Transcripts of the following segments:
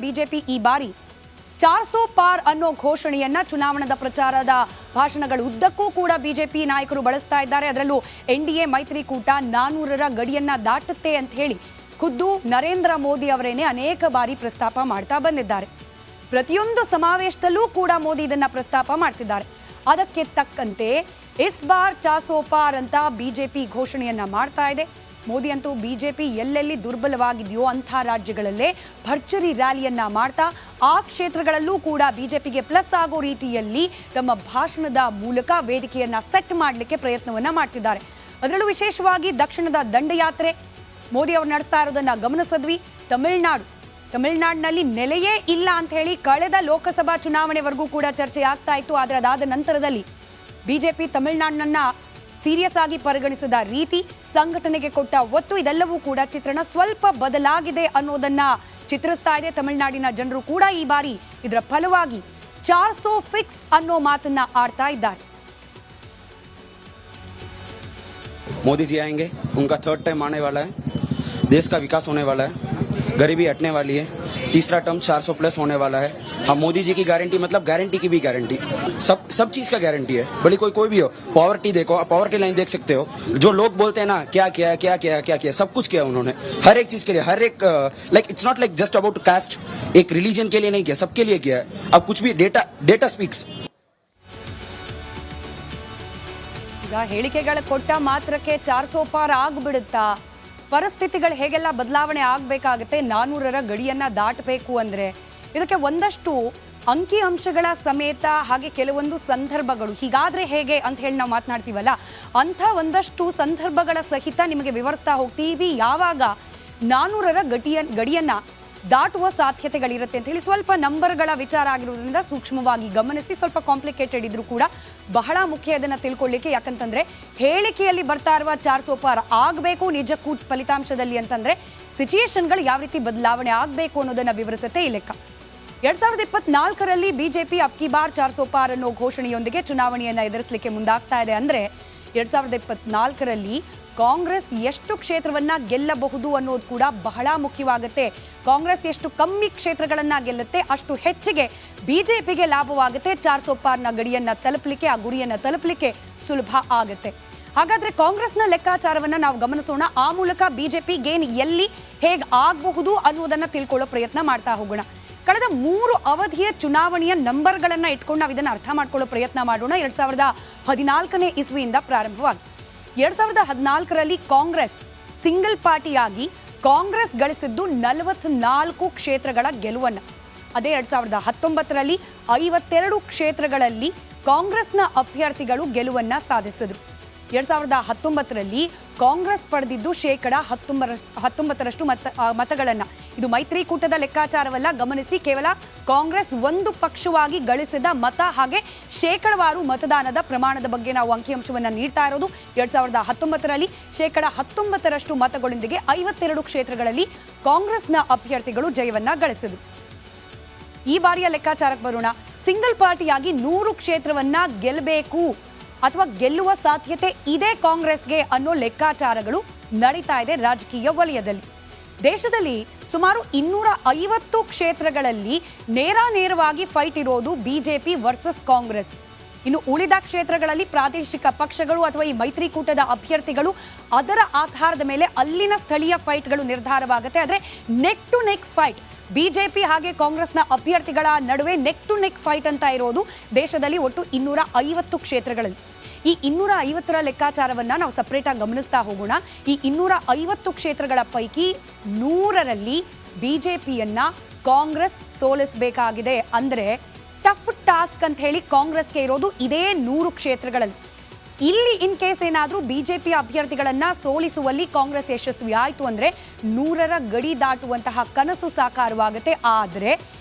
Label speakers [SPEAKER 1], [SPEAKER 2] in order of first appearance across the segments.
[SPEAKER 1] BJP ಈ ಬಾರಿ 400 ಪಾರ್ ಅನ್ನೋ ಘೋಷಣೆಯನ್ನ ಚುನಾವಣಾ ಪ್ರಚಾರದ ಭಾಷಣಗಳ ಉದ್ದಕ್ಕೂ ಕೂಡ ಬಿಜೆಪಿ ನಾಯಕರು ಬಳಸ್ತಾ ಇದ್ದಾರೆ. ಅದರಲ್ಲೂ ಎನ್ಡಿಎ ಮೈತ್ರಿಕೂಟ 400ರ ಗಡಿಯನ್ನ ದಾಟುತ್ತೆ ಅಂತ ಹೇಳಿ ಖುದ್ದು ನರೇಂದ್ರ ಮೋದಿ ಅವರೇನೆ ಅನೇಕ ಬಾರಿ ಪ್ರಸ್ತಾಪ ಮಾಡ್ತಾ ಬಂದಿದ್ದಾರೆ. ಪ್ರತಿಯೊಂದು ಸಮಾವೇಶದಲ್ಲೂ ಕೂಡ ಮೋದಿ ಇದನ್ನ ಪ್ರಸ್ತಾಪ ಮಾಡ್ತಿದ್ದಾರೆ. ಅದಕ್ಕೆ ತಕ್ಕಂತೆ ಇಸ್ ಬಾರ್ 400 ಪಾರ್ ಅಂತ ಬಿಜೆಪಿ ಘೋಷಣೆಯನ್ನ ಮಾಡ್ತಾ ಇದೆ. ಮೋದಿ ಅಂತೂ ಬಿಜೆಪಿ ಎಲ್ಲೆಲ್ಲಿ ದುರ್ಬಲವಾಗಿದೆಯೋ ಅಂಥ ರಾಜ್ಯಗಳಲ್ಲೇ ಭರ್ಜರಿ ರ್ಯಾಲಿಯನ್ನ ಮಾಡ್ತಾ ಆ ಕ್ಷೇತ್ರಗಳಲ್ಲೂ ಕೂಡ ಬಿಜೆಪಿಗೆ ಪ್ಲಸ್ ಆಗೋ ರೀತಿಯಲ್ಲಿ ತಮ್ಮ ಭಾಷಣದ ಮೂಲಕ ವೇದಿಕೆಯನ್ನ ಸೆಟ್ ಮಾಡಲಿಕ್ಕೆ ಪ್ರಯತ್ನವನ್ನ ಮಾಡ್ತಿದ್ದಾರೆ. ಅದರಲ್ಲೂ ವಿಶೇಷವಾಗಿ ದಕ್ಷಿಣದ ದಂಡಯಾತ್ರೆ ಮೋದಿ ಅವರು ನಡೆಸ್ತಾ ಇರೋದನ್ನ ಗಮನಿಸಿದ್ವಿ. ತಮಿಳುನಾಡಿನಲ್ಲಿ ನೆಲೆಯೇ ಇಲ್ಲ ಅಂತ ಹೇಳಿ ಕಳೆದ ಲೋಕಸಭಾ ಚುನಾವಣೆವರೆಗೂ ಕೂಡ ಚರ್ಚೆ ಆಗ್ತಾ ಇತ್ತು. ಆದರೆ ಅದಾದ ನಂತರದಲ್ಲಿ ಬಿಜೆಪಿ ತಮಿಳುನಾಡನ್ನ ಸೀರಿಯಸ್ ಆಗಿ ಪರಿಗಣಿಸಿದ ರೀತಿ, ಸಂಘಟನೆಗೆ ಕೊಟ್ಟ ಒತ್ತು, ಇದೆಲ್ಲವೂ ಕೂಡ ಚಿತ್ರಣ ಸ್ವಲ್ಪ ಬದಲಾಗಿದೆ ಅನ್ನೋದನ್ನ ಚಿತ್ರಿಸ್ತಾ ಇದೆ. ತಮಿಳುನಾಡಿನ ಜನರು ಕೂಡ ಈ ಬಾರಿ ಇದರ ಫಲವಾಗಿ 400 ಫಿಕ್ಸ್ ಅನ್ನೋ ಮಾತನ್ನ ಆಡ್ತಾ ಇದ್ದಾರೆ.
[SPEAKER 2] मोदी जी आएंगे, उनका थर्ड टाइम आने वाला है, देश का विकास होने वाला है, गरीबी हटने वाली है, तीसरा टर्म 400 प्लस होने वाला है. हम मोदी जी की गारंटी मतलब गारंटी की भी गारंटी, सब चीज का गारंटी है. भले कोई भी हो, पॉवर्टी देखो, पॉवर्टी लाइन देख सकते हो. जो लोग बोलते हैं ना क्या किया, सब कुछ किया उन्होंने, हर एक चीज के लिए, हर एक like it's not like just about cast, एक रिलीजन के लिए नहीं किया, सबके लिए किया है. अब कुछ भी डेटा स्पीक्स.
[SPEAKER 1] ಈಗ ಹೇಳಿಕೆಗಳು ಕೊಟ್ಟ ಮಾತ್ರಕ್ಕೆ 400 ಪಾರ್ ಆಗ್ಬಿಡುತ್ತಾ? ಪರಿಸ್ಥಿತಿಗಳು ಹೇಗೆಲ್ಲ ಬದಲಾವಣೆ ಆಗಬೇಕಾಗುತ್ತೆ 400ರ ಗಡಿಯನ್ನ ದಾಟಬೇಕು ಅಂದ್ರೆ? ಇದಕ್ಕೆ ಒಂದಷ್ಟು ಅಂಕಿ ಅಂಶಗಳ ಸಮೇತ ಹಾಗೆ ಕೆಲವೊಂದು ಸಂದರ್ಭಗಳು ಹೀಗಾದ್ರೆ ಹೇಗೆ ಅಂತ ಹೇಳಿ ನಾವು ಮಾತನಾಡ್ತೀವಲ್ಲ, ಅಂಥ ಒಂದಷ್ಟು ಸಂದರ್ಭಗಳ ಸಹಿತ ನಿಮಗೆ ವಿವರಿಸ್ತಾ ಹೋಗ್ತೀವಿ. ಯಾವಾಗ 400ರ ಗಡಿಯನ್ನ ದಾಟುವ ಸಾಧ್ಯತೆಗಳಿರುತ್ತೆ ಅಂತ ಹೇಳಿ ಸ್ವಲ್ಪ ನಂಬರ್ಗಳ ವಿಚಾರ ಆಗಿರೋದ್ರಿಂದ ಸೂಕ್ಷ್ಮವಾಗಿ ಗಮನಿಸಿ. ಸ್ವಲ್ಪ ಕಾಂಪ್ಲಿಕೇಟೆಡ್ ಇದ್ರೂ ಕೂಡ ಬಹಳ ಮುಖ್ಯ ಅದನ್ನು ತಿಳ್ಕೊಳ್ಳಿಕ್ಕೆ. ಯಾಕಂತಂದ್ರೆ ಹೇಳಿಕೆಯಲ್ಲಿ ಬರ್ತಾ ಇರುವ 400 ಪಾರ್ ಆಗಬೇಕು ನಿಜಕ್ಕೂ ಫಲಿತಾಂಶದಲ್ಲಿ ಅಂತಂದ್ರೆ ಸಿಚುಯೇಷನ್ಗಳು ಯಾವ ರೀತಿ ಬದಲಾವಣೆ ಆಗಬೇಕು ಅನ್ನೋದನ್ನ ವಿವರಿಸುತ್ತೆ ಈ ಲೆಕ್ಕ. 2024ರಲ್ಲಿ ಬಿಜೆಪಿ ಅಬ್ಕಿ ಬಾರ್ 400 ಪಾರ್ ಅನ್ನೋ ಘೋಷಣೆಯೊಂದಿಗೆ ಚುನಾವಣೆಯನ್ನ ಎದುರಿಸಲಿಕ್ಕೆ ಮುಂದಾಗ್ತಾ ಇದೆ. ಅಂದ್ರೆ 2024ರಲ್ಲಿ ಕಾಂಗ್ರೆಸ್ ಎಷ್ಟು ಕ್ಷೇತ್ರವನ್ನ ಗೆಲ್ಲಬಹುದು ಅನ್ನೋದು ಕೂಡ ಬಹಳ ಮುಖ್ಯವಾಗುತ್ತೆ. ಕಾಂಗ್ರೆಸ್ ಎಷ್ಟು ಕಮ್ಮಿ ಕ್ಷೇತ್ರಗಳನ್ನ ಗೆಲ್ಲುತ್ತೆ ಅಷ್ಟು ಹೆಚ್ಚಿಗೆ ಬಿಜೆಪಿಗೆ ಲಾಭವಾಗುತ್ತೆ. 400 ಪಾರ್ನ ಗಡಿಯನ್ನ ತಲುಪಲಿಕ್ಕೆ, ಆ ಗುರಿಯನ್ನ ತಲುಪಲಿಕ್ಕೆ ಸುಲಭ ಆಗುತ್ತೆ. ಹಾಗಾದ್ರೆ ಕಾಂಗ್ರೆಸ್ನ ಲೆಕ್ಕಾಚಾರವನ್ನ ನಾವು ಗಮನಿಸೋಣ. ಆ ಮೂಲಕ ಬಿಜೆಪಿ ಗೇನ್ ಎಲ್ಲಿ ಹೇಗೆ ಆಗಬಹುದು ಅನ್ನೋದನ್ನ ತಿಳ್ಕೊಳ್ಳೋ ಪ್ರಯತ್ನ ಮಾಡ್ತಾ ಹೋಗೋಣ. ಕಳೆದ 3 ಅವಧಿಯ ಚುನಾವಣೆಯ ನಂಬರ್ಗಳನ್ನ ಇಟ್ಕೊಂಡು ನಾವು ಇದನ್ನ ಅರ್ಥ ಮಾಡ್ಕೊಳ್ಳೋ ಪ್ರಯತ್ನ ಮಾಡೋಣ. 2014ನೇ ಇಸ್ವಿಯಿಂದ ಪ್ರಾರಂಭವಾಗಿ 2014ರಲ್ಲಿ ಕಾಂಗ್ರೆಸ್ ಸಿಂಗಲ್ ಪಾರ್ಟಿಯಾಗಿ ಕಾಂಗ್ರೆಸ್ ಗಳಿಸಿದ್ದು 44 ಕ್ಷೇತ್ರಗಳ ಗೆಲುವನ್ನ. ಅದೇ 2019ರಲ್ಲಿ 52 ಕ್ಷೇತ್ರಗಳಲ್ಲಿ ಕಾಂಗ್ರೆಸ್ನ ಅಭ್ಯರ್ಥಿಗಳು ಗೆಲುವನ್ನ ಸಾಧಿಸಿದ್ರು. 2019ರಲ್ಲಿ ಕಾಂಗ್ರೆಸ್ ಪಡೆದಿದ್ದು 19% ಮತಗಳನ್ನ. ಇದು ಮೈತ್ರಿಕೂಟದ ಲೆಕ್ಕಾಚಾರವಲ್ಲ, ಗಮನಿಸಿ. ಕೇವಲ ಕಾಂಗ್ರೆಸ್ ಒಂದು ಪಕ್ಷವಾಗಿ ಗಳಿಸಿದ ಮತ ಹಾಗೆ ಶೇಕಡವಾರು ಮತದಾನದ ಪ್ರಮಾಣದ ಬಗ್ಗೆ ನಾವು ಅಂಕಿಅಂಶವನ್ನ ನೀಡ್ತಾ ಇರೋದು. 2019ರಲ್ಲಿ 19% ಮತಗಳೊಂದಿಗೆ 52 ಕ್ಷೇತ್ರಗಳಲ್ಲಿ ಕಾಂಗ್ರೆಸ್ನ ಅಭ್ಯರ್ಥಿಗಳು ಜಯವನ್ನ ಗಳಿಸಿದ್ರು. ಈ ಬಾರಿಯ ಲೆಕ್ಕಾಚಾರಕ್ಕೆ ಬರೋಣ. ಸಿಂಗಲ್ ಪಾರ್ಟಿಯಾಗಿ 100 ಕ್ಷೇತ್ರವನ್ನ ಗೆಲ್ಲಬೇಕು ಅಥವಾ ಗೆಲ್ಲುವ ಸಾಧ್ಯತೆ ಇದೆ ಕಾಂಗ್ರೆಸ್ಗೆ ಅನ್ನೋ ಲೆಕ್ಕಾಚಾರಗಳು ನಡೀತಾ ಇದೆ ರಾಜಕೀಯ ವಲಯದಲ್ಲಿ. ದೇಶದಲ್ಲಿ ಸುಮಾರು 250 ಕ್ಷೇತ್ರಗಳಲ್ಲಿ ನೇರವಾಗಿ ಫೈಟ್ ಇರೋದು ಬಿಜೆಪಿ ವರ್ಸಸ್ ಕಾಂಗ್ರೆಸ್. ಇನ್ನು ಉಳಿದ ಕ್ಷೇತ್ರಗಳಲ್ಲಿ ಪ್ರಾದೇಶಿಕ ಪಕ್ಷಗಳು ಅಥವಾ ಈ ಮೈತ್ರಿಕೂಟದ ಅಭ್ಯರ್ಥಿಗಳು ಅದರ ಆಧಾರದ ಮೇಲೆ ಅಲ್ಲಿನ ಸ್ಥಳೀಯ ಫೈಟ್ಗಳು ನಿರ್ಧಾರವಾಗುತ್ತೆ. ಆದರೆ neck to neck fight BJP ಹಾಗೆ ಕಾಂಗ್ರೆಸ್ನ ಅಭ್ಯರ್ಥಿಗಳ ನಡುವೆ ನೆಕ್ ಟು ನೆಕ್ ಫೈಟ್ ಅಂತ ಇರೋದು ದೇಶದಲ್ಲಿ ಒಟ್ಟು 250 ಕ್ಷೇತ್ರಗಳಲ್ಲಿ. ಈ 250ರ ಲೆಕ್ಕಾಚಾರವನ್ನ ನಾವು ಸಪರೇಟ್ ಆಗಿ ಗಮನಿಸ್ತಾ ಹೋಗೋಣ. ಈ 250 ಕ್ಷೇತ್ರಗಳ ಪೈಕಿ 100ರಲ್ಲಿ ಬಿಜೆಪಿಯನ್ನ ಕಾಂಗ್ರೆಸ್ ಸೋಲಿಸಬೇಕಾಗಿದೆ. ಅಂದ್ರೆ ಟಫ್ ಟಾಸ್ಕ್ ಅಂತ ಹೇಳಿ ಕಾಂಗ್ರೆಸ್ಗೆ ಇರೋದು ಇದೇ 100 ಕ್ಷೇತ್ರಗಳಲ್ಲಿ. ಇಲ್ಲಿ ಇನ್ ಕೇಸ್ ಏನಾದರೂ ಬಿಜೆಪಿ ಅಭ್ಯರ್ಥಿಗಳನ್ನ ಸೋಲಿಸುವಲ್ಲಿ ಕಾಂಗ್ರೆಸ್ ಯಶಸ್ವಿ ಆಯಿತು ಅಂದ್ರೆ 100ರ ಗಡಿ ದಾಟುವಂತಹ ಕನಸು ಸಾಕಾರವಾಗುತ್ತೆ. ಆದರೆ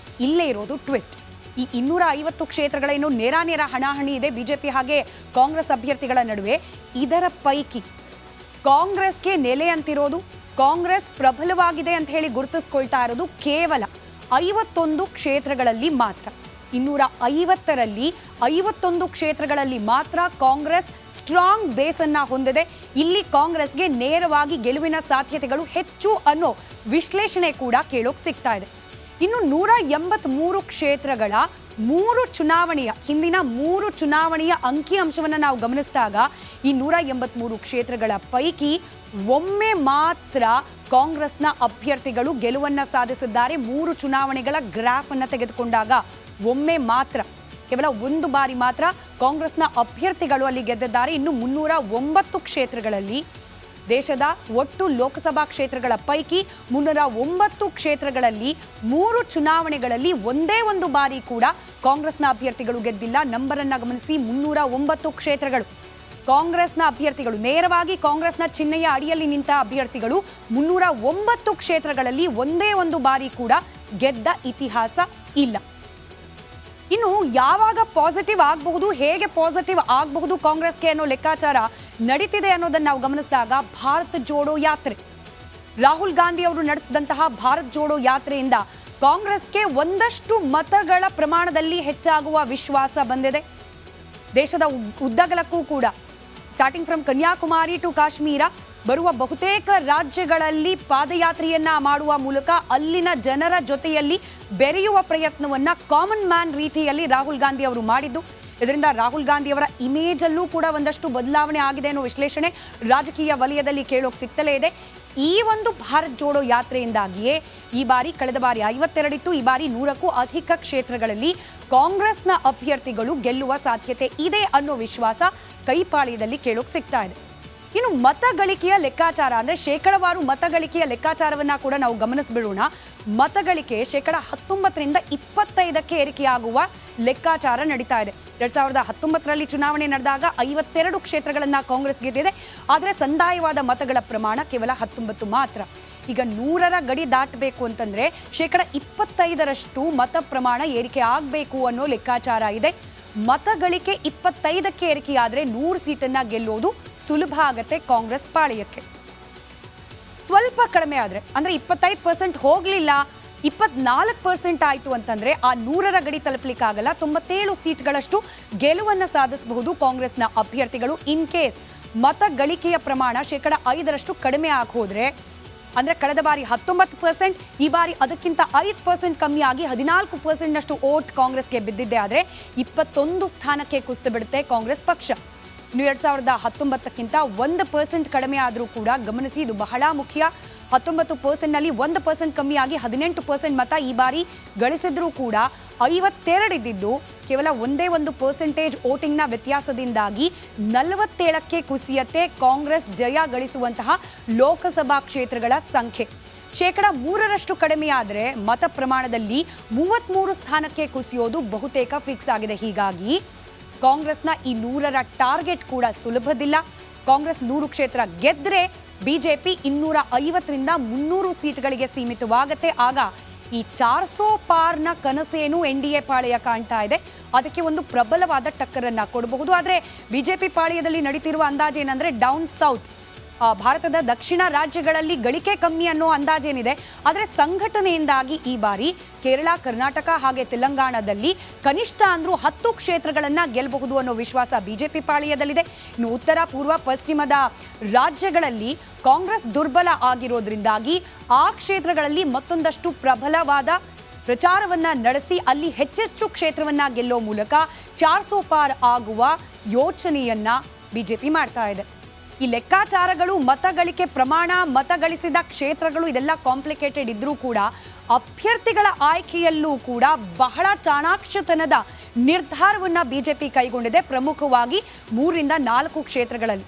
[SPEAKER 1] ಇಲ್ಲೇ ಇರೋದು ಟ್ವಿಸ್ಟ್. ಈ 250 ಕ್ಷೇತ್ರಗಳೇನು ನೇರ ಹಣಾಹಣಿ ಇದೆ ಬಿಜೆಪಿ ಹಾಗೆ ಕಾಂಗ್ರೆಸ್ ಅಭ್ಯರ್ಥಿಗಳ ನಡುವೆ. ಇದರ ಪೈಕಿ ಕಾಂಗ್ರೆಸ್ಗೆ ನೆಲೆ ಅಂತಿರೋದು, ಕಾಂಗ್ರೆಸ್ ಪ್ರಬಲವಾಗಿದೆ ಅಂತ ಹೇಳಿ ಗುರುತಿಸ್ಕೊಳ್ತಾ ಇರೋದು ಕೇವಲ 51 ಕ್ಷೇತ್ರಗಳಲ್ಲಿ ಮಾತ್ರ. 250ರಲ್ಲಿ 51 ಕ್ಷೇತ್ರಗಳಲ್ಲಿ ಮಾತ್ರ ಕಾಂಗ್ರೆಸ್ ಸ್ಟ್ರಾಂಗ್ ಬೇಸ್ ಅನ್ನ ಹೊಂದಿದೆ. ಇಲ್ಲಿ ಕಾಂಗ್ರೆಸ್ಗೆ ನೇರವಾಗಿ ಗೆಲುವಿನ ಸಾಧ್ಯತೆಗಳು ಹೆಚ್ಚು ಅನ್ನೋ ವಿಶ್ಲೇಷಣೆ ಕೂಡ ಕೇಳೋಕ್ ಸಿಗ್ತಾ ಇದೆ. ಇನ್ನು 183 ಕ್ಷೇತ್ರಗಳ 3 ಚುನಾವಣೆಯ ಹಿಂದಿನ 3 ಚುನಾವಣೆಯ ಅಂಕಿಅಂಶವನ್ನು ನಾವು ಗಮನಿಸಿದಾಗ ಈ 183 ಕ್ಷೇತ್ರಗಳ ಪೈಕಿ ಒಮ್ಮೆ ಮಾತ್ರ ಕಾಂಗ್ರೆಸ್ನ ಅಭ್ಯರ್ಥಿಗಳು ಗೆಲುವನ್ನ ಸಾಧಿಸಿದ್ದಾರೆ. 3 ಚುನಾವಣೆಗಳ ಗ್ರಾಫ್ ಅನ್ನು ತೆಗೆದುಕೊಂಡಾಗ ಒಮ್ಮೆ ಮಾತ್ರ, ಕೇವಲ ಒಂದು ಬಾರಿ ಮಾತ್ರ ಕಾಂಗ್ರೆಸ್ನ ಅಭ್ಯರ್ಥಿಗಳು ಅಲ್ಲಿ ಗೆದ್ದಿದ್ದಾರೆ. ಇನ್ನು 309 ಕ್ಷೇತ್ರಗಳಲ್ಲಿ, ದೇಶದ ಒಟ್ಟು ಲೋಕಸಭಾ ಕ್ಷೇತ್ರಗಳ ಪೈಕಿ 309 ಕ್ಷೇತ್ರಗಳಲ್ಲಿ 3 ಚುನಾವಣೆಗಳಲ್ಲಿ ಒಂದೇ ಒಂದು ಬಾರಿ ಕೂಡ ಕಾಂಗ್ರೆಸ್ನ ಅಭ್ಯರ್ಥಿಗಳು ಗೆದ್ದಿಲ್ಲ. ನಂಬರನ್ನು ಗಮನಿಸಿ, 309 ಕ್ಷೇತ್ರಗಳು ಕಾಂಗ್ರೆಸ್ನ ಅಭ್ಯರ್ಥಿಗಳು, ನೇರವಾಗಿ ಕಾಂಗ್ರೆಸ್ನ ಚಿಹ್ನೆಯ ಅಡಿಯಲ್ಲಿ ನಿಂತ ಅಭ್ಯರ್ಥಿಗಳು 309 ಕ್ಷೇತ್ರಗಳಲ್ಲಿ ಒಂದೇ ಒಂದು ಬಾರಿ ಕೂಡ ಗೆದ್ದ ಇತಿಹಾಸ ಇಲ್ಲ. ಇನ್ನು ಯಾವಾಗ ಪಾಸಿಟಿವ್ ಆಗಬಹುದು, ಹೇಗೆ ಪಾಸಿಟಿವ್ ಆಗಬಹುದು ಕಾಂಗ್ರೆಸ್ಗೆ ಅನ್ನೋ ಲೆಕ್ಕಾಚಾರ ನಡೀತಿದೆ ಅನ್ನೋದನ್ನು ನಾವು ಗಮನಿಸಿದಾಗ, ಭಾರತ್ ಜೋಡೋ ಯಾತ್ರೆ, ರಾಹುಲ್ ಗಾಂಧಿ ಅವರು ನಡೆಸಿದಂತಹ ಭಾರತ್ ಜೋಡೋ ಯಾತ್ರೆಯಿಂದ ಕಾಂಗ್ರೆಸ್ಗೆ ಒಂದಷ್ಟು ಮತಗಳ ಪ್ರಮಾಣದಲ್ಲಿ ಹೆಚ್ಚಾಗುವ ವಿಶ್ವಾಸ ಬಂದಿದೆ. ದೇಶದ ಉದ್ದಗಲಕ್ಕೂ ಕೂಡ, starting from Kanyakumari to Kashmir, ಬರುವ ಬಹುತೇಕ ರಾಜ್ಯಗಳಲ್ಲಿ ಪಾದಯಾತ್ರೆಯನ್ನ ಮಾಡುವ ಮೂಲಕ ಅಲ್ಲಿನ ಜನರ ಜೊತೆಯಲ್ಲಿ ಬೆರೆಯುವ ಪ್ರಯತ್ನವನ್ನ ಕಾಮನ್ ಮ್ಯಾನ್ ರೀತಿಯಲ್ಲಿ ರಾಹುಲ್ ಗಾಂಧಿ ಅವರು ಮಾಡಿದ್ದು. ಇದರಿಂದ ರಾಹುಲ್ ಗಾಂಧಿ ಅವರ ಇಮೇಜ್ ಅಲ್ಲೂ ಕೂಡ ಒಂದಷ್ಟು ಬದಲಾವಣೆ ಆಗಿದೆ ಅನ್ನೋ ವಿಶ್ಲೇಷಣೆ ರಾಜಕೀಯ ವಲಯದಲ್ಲಿ ಕೇಳೋಕೆ ಸಿಗ್ತಲೇ ಇದೆ. ಈ ಒಂದು ಭಾರತ್ ಜೋಡೋ ಯಾತ್ರೆಯಿಂದಾಗಿಯೇ ಈ ಬಾರಿ, ಕಳೆದ ಬಾರಿ 52 ಇತ್ತು, ಈ ಬಾರಿ 100ಕ್ಕೂ ಅಧಿಕ ಕ್ಷೇತ್ರಗಳಲ್ಲಿ ಕಾಂಗ್ರೆಸ್ನ ಅಭ್ಯರ್ಥಿಗಳು ಗೆಲ್ಲುವ ಸಾಧ್ಯತೆ ಇದೆ ಅನ್ನೋ ವಿಶ್ವಾಸ ಕೈಪಾಳ್ಯದಲ್ಲಿ ಕೇಳೋಕೆ ಸಿಗ್ತಾ ಇದೆ. ಇನ್ನು ಮತಗಳಿಕೆಯ ಲೆಕ್ಕಾಚಾರ, ಅಂದರೆ ಶೇಕಡವಾರು ಮತಗಳಿಕೆಯ ಲೆಕ್ಕಾಚಾರವನ್ನ ಕೂಡ ನಾವು ಗಮನಿಸ್ಬಿಡೋಣ. ಮತಗಳಿಕೆ 19% 25% ಏರಿಕೆಯಾಗುವ ಲೆಕ್ಕಾಚಾರ ನಡೀತಾ ಇದೆ. 2019ರಲ್ಲಿ ಚುನಾವಣೆ ನಡೆದಾಗ 52 ಕ್ಷೇತ್ರಗಳನ್ನ ಕಾಂಗ್ರೆಸ್ ಗೆದ್ದಿದೆ. ಆದರೆ ಸಂದಾಯವಾದ ಮತಗಳ ಪ್ರಮಾಣ ಕೇವಲ 19 ಮಾತ್ರ. ಈಗ 100ರ ಗಡಿ ದಾಟಬೇಕು ಅಂತಂದ್ರೆ 25% ಮತ ಪ್ರಮಾಣ ಏರಿಕೆ ಆಗಬೇಕು ಅನ್ನೋ ಲೆಕ್ಕಾಚಾರ ಇದೆ. ಮತಗಳಿಕೆ 25ಕ್ಕೆ ಏರಿಕೆಯಾದ್ರೆ 100 ಸೀಟನ್ನ ಗೆಲ್ಲೋದು ಸುಲಭ ಆಗತ್ತೆ ಕಾಂಗ್ರೆಸ್ ಪಾಳೆಯಕ್ಕೆ. ಸ್ವಲ್ಪ ಕಡಿಮೆ ಆದ್ರೆ, ಅಂದ್ರೆ 25% ಹೋಗ್ಲಿಲ್ಲ, 24% ಆಯ್ತು ಅಂತಂದ್ರೆ ಆ 100ರ ಗಡಿ ತಲುಪಲಿಕ್ಕಾಗಲ್ಲ. 97 ಸೀಟ್ಗಳಷ್ಟು ಗೆಲುವನ್ನ ಸಾಧಿಸಬಹುದು ಕಾಂಗ್ರೆಸ್ನ ಅಭ್ಯರ್ಥಿಗಳು. ಇನ್ ಕೇಸ್ ಮತ ಗಳಿಕೆಯ ಪ್ರಮಾಣ 5% ಕಡಿಮೆ ಆಗಿ ಹೋದ್ರೆ, ಅಂದ್ರೆ ಕಳೆದ ಬಾರಿ 19%, ಈ ಬಾರಿ ಅದಕ್ಕಿಂತ 5% ಕಮ್ಮಿ ಆಗಿ 14% ಓಟ್ ಕಾಂಗ್ರೆಸ್ಗೆ ಬಿದ್ದಿದ್ದೆ ಆದ್ರೆ 21 ಸ್ಥಾನಕ್ಕೆ ಕುಸಿದು ಬಿಡುತ್ತೆ ಕಾಂಗ್ರೆಸ್ ಪಕ್ಷ. ಇನ್ನು 2019ಕ್ಕಿಂತ 1% ಕಡಿಮೆ ಆದರೂ ಕೂಡ ಗಮನಿಸಿ, ಇದು ಬಹಳ ಮುಖ್ಯ. 19%ನಲ್ಲಿ 1% ಕಮ್ಮಿಯಾಗಿ 18% ಮತ ಈ ಬಾರಿ ಗಳಿಸಿದ್ರೂ ಕೂಡ 52 ಇದ್ದಿದ್ದು ಕೇವಲ ಒಂದೇ 1% ವೋಟಿಂಗ್ನ ವ್ಯತ್ಯಾಸದಿಂದಾಗಿ 47ಕ್ಕೆ ಕುಸಿಯತ್ತೆ ಕಾಂಗ್ರೆಸ್ ಜಯ ಗಳಿಸುವಂತಹ ಲೋಕಸಭಾ ಕ್ಷೇತ್ರಗಳ ಸಂಖ್ಯೆ. 3% ಕಡಿಮೆಯಾದರೆ ಮತ ಪ್ರಮಾಣದಲ್ಲಿ 33 ಸ್ಥಾನಕ್ಕೆ ಕುಸಿಯೋದು ಬಹುತೇಕ ಫಿಕ್ಸ್ ಆಗಿದೆ. ಹೀಗಾಗಿ ಕಾಂಗ್ರೆಸ್ನ ಈ 100ರ ಟಾರ್ಗೆಟ್ ಕೂಡ ಸುಲಭದಿಲ್ಲ. ಕಾಂಗ್ರೆಸ್ 100 ಕ್ಷೇತ್ರ ಗೆದ್ರೆ ಬಿಜೆಪಿ 250ರಿಂದ 300 ಸೀಟ್ಗಳಿಗೆ ಸೀಮಿತವಾಗುತ್ತೆ. ಆಗ ಈ 400 ಪಾರ್ನ ಕನಸೇನು ಎನ್ಡಿಎ ಪಾಳೆಯ ಕಾಣ್ತಾ ಇದೆ, ಅದಕ್ಕೆ ಒಂದು ಪ್ರಬಲವಾದ ಟಕ್ಕರನ್ನ ಕೊಡಬಹುದು. ಆದರೆ ಬಿಜೆಪಿ ಪಾಳೆಯದಲ್ಲಿ ನಡೀತಿರುವ ಅಂದಾಜೇನಂದ್ರೆ ಡೌನ್ ಸೌತ್, ಭಾರತದ ದಕ್ಷಿಣ ರಾಜ್ಯಗಳಲ್ಲಿ ಗಳಿಕೆ ಕಮ್ಮಿ ಅನ್ನೋ ಅಂದಾಜೇನಿದೆ. ಆದರೆ ಸಂಘಟನೆಯಿಂದಾಗಿ ಈ ಬಾರಿ ಕೇರಳ, ಕರ್ನಾಟಕ ಹಾಗೆ ತೆಲಂಗಾಣದಲ್ಲಿ ಕನಿಷ್ಠ ಅಂದ್ರೂ 10 ಕ್ಷೇತ್ರಗಳನ್ನ ಗೆಲ್ಲಬಹುದು ಅನ್ನೋ ವಿಶ್ವಾಸ ಬಿಜೆಪಿ ಪಾಳೆಯದಲ್ಲಿದೆ. ಇನ್ನು ಉತ್ತರ, ಪೂರ್ವ, ಪಶ್ಚಿಮದ ರಾಜ್ಯಗಳಲ್ಲಿ ಕಾಂಗ್ರೆಸ್ ದುರ್ಬಲ ಆಗಿರೋದ್ರಿಂದಾಗಿ ಆ ಕ್ಷೇತ್ರಗಳಲ್ಲಿ ಮತ್ತೊಂದಷ್ಟು ಪ್ರಬಲವಾದ ಪ್ರಚಾರವನ್ನ ನಡೆಸಿ ಅಲ್ಲಿ ಹೆಚ್ಚೆಚ್ಚು ಕ್ಷೇತ್ರವನ್ನ ಗೆಲ್ಲೋ ಮೂಲಕ 400 ಪಾರ್ ಆಗುವ ಯೋಚನೆಯನ್ನ ಬಿಜೆಪಿ ಮಾಡ್ತಾ ಇದೆ. ಈ ಲೆಕ್ಕಾಚಾರಗಳು, ಮತಗಳಿಕೆ ಪ್ರಮಾಣ, ಮತ ಗಳಿಸಿದ ಕ್ಷೇತ್ರಗಳು ಇದೆಲ್ಲ ಕಾಂಪ್ಲಿಕೇಟೆಡ್ ಇದ್ರೂ ಕೂಡ ಅಭ್ಯರ್ಥಿಗಳ ಆಯ್ಕೆಯಲ್ಲೂ ಕೂಡ ಬಹಳ ಚಾಣಾಕ್ಷತನದ ನಿರ್ಧಾರವನ್ನ ಬಿಜೆಪಿ ಕೈಗೊಂಡಿದೆ. ಪ್ರಮುಖವಾಗಿ 3ರಿಂದ 4 ಕ್ಷೇತ್ರಗಳಲ್ಲಿ